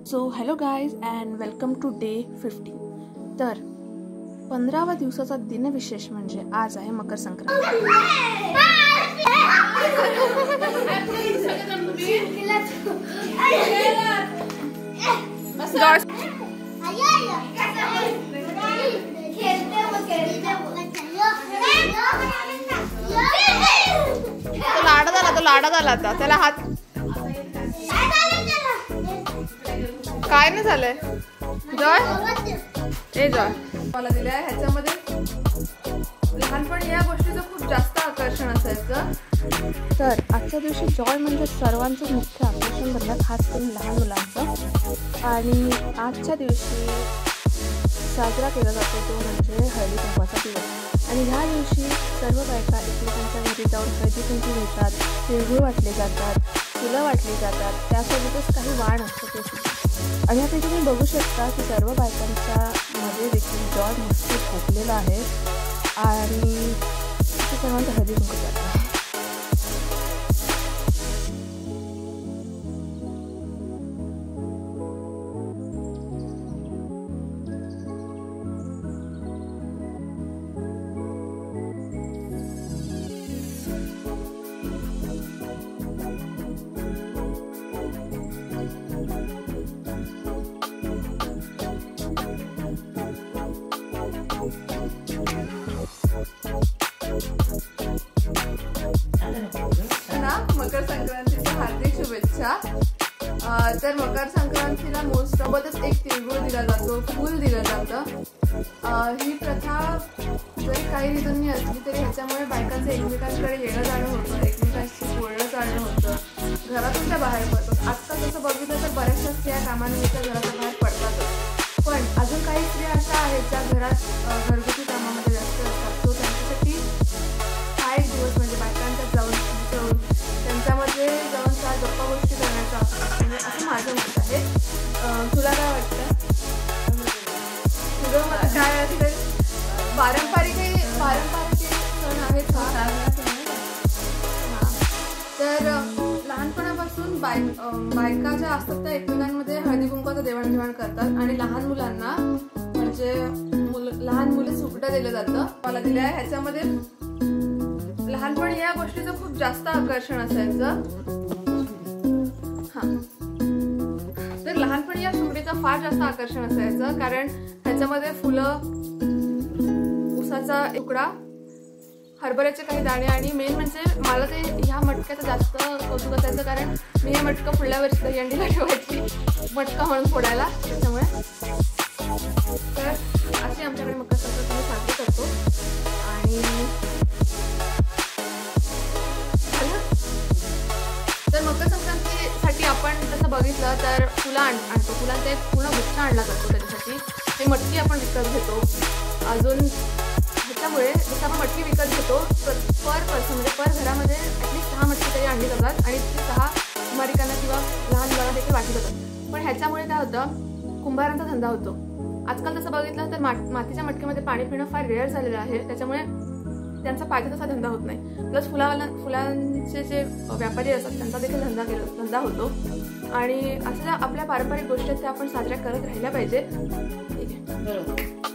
So hello guys and welcome to day 50. तर 15व्या दिवसाचा दिनविशेष म्हणजे आज आहे मकर संक्रांत. तो लाडा झाला आता त्याला हात काय नाही झालंय. जॉय ए जॉय मला दिलंय. ह्याच्यामध्ये लहानपणी या गोष्टीचं खूप जास्त आकर्षण असायचं. तर आजच्या दिवशी जॉय म्हणजे सर्वांचं मुख्य आकर्षण बनलं, खास करून लहान मुलांचं. आणि आजच्या दिवशी साजरा केला जातो तो म्हणजे हळदी कुंकवाचा दिवस. आणि ह्या दिवशी सर्व बायका एकमेकांच्या घरी जाऊन हळदी कुंकू घेतात, तिळगुळ वाटले जातात, फुलं वाटली जातात, त्यासोबतच काही वाण असतं ते सुद्धा. आणि आता तुम्ही बघू शकता की सर्व बायकांच्या मध्ये देखील जॉय मस्त झोपलेला आहे आणि ते सर्वांचं हळदी कुंकू जात आहे. मकर संक्रांतीच्या हार्दिक शुभेच्छा. तर मकर संक्रांतीला मोस्ट सोबतच एक तिळगुळ दिला जातो, फूल दिलं जातं. ही प्रथा जरी काही रिझननी असली तरी ह्याच्यामुळे बायकांचं एकमेकांकडे येणं जाणं होतं, एकमेकांशी बोलणं चालणं होतं, घरातून त्या बाहेर पडतात. आत्ता तसं बघितलं तर बऱ्याचशा स्त्रिया कामानिमित्त घराच्या बाहेर पडतातच. पण अजून काही स्त्रिया अशा आहेत ज्या घरात घरगुती कामामध्ये व्यस्त असतात. तो त्यांच्यासाठी हा एक दिवस म्हणजे बायकांच्या जाऊन त्यांच्यामध्ये जाऊन त्या गप्पा गोष्टी करण्याचा म्हणजे असं माझं मत आहे. तुला काय वाटतं? तुझं मत काय असते? पारंपरिक सण आहेत हा. तर लहानपणापासून बायका ज्या असतात त्या एकमेकांमध्ये हळदी कुंकवाचं देवाणघेवाण करतात आणि लहान मुलांना म्हणजे लहान मुले सुकटा दिलं जातं. मला दिलं आहे. ह्याच्यामध्ये लहानपणी या गोष्टीचं खूप जास्त आकर्षण असायचं. तर लहानपणी या सुकटीचं फार जास्त आकर्षण असायचं कारण ह्याच्यामध्ये फुलं, उसाचा तुकडा, हरभऱ्याचे काही दाणे आणि मेन म्हणजे मला ते ह्या मटक्याचं जास्त कौतुक असायचं कारण मी हे मटकं पुढल्या वर्षी दहीहंडीला ठेवायची मटका म्हणून फोडायला. त्याच्यामुळे तर अशी आमच्याकडे मकर संक्रांत आम्ही साजरी करतो. आणि तर मकर संक्रांतीसाठी आपण तसं बघितलं तर फुलं आणतो. फुलांचा एक पूर्ण गुच्छ आणला जातो. त्याच्यासाठी ते मटकी आपण विकत घेतो. अजून ह्याच्यामुळे जसं आपण मटकी विकत घेतो पर पर्सन म्हणजे पर घरामध्ये ॲटलीस्ट 6 मटकी तरी आणली जातात आणि ती 6 कुमारिकांना किंवा लहान मुलांना देखील वाटली जातात. पण ह्याच्यामुळे काय होतं, कुंभारांचा धंदा होतो. आजकाल तसं बघितलं तर मातीच्या मटकीमध्ये पाणी पिणं फार रेअर झालेलं आहे. त्याच्यामुळे त्यांचा पाहिजे तसा धंदा होत नाही. प्लस फुलांचे जे व्यापारी असतात त्यांचा देखील धंदा होतो. आणि अशा ज्या आपल्या पारंपरिक गोष्टी आहेत त्या आपण साजऱ्या करत राहिल्या पाहिजे. ठीक आहे.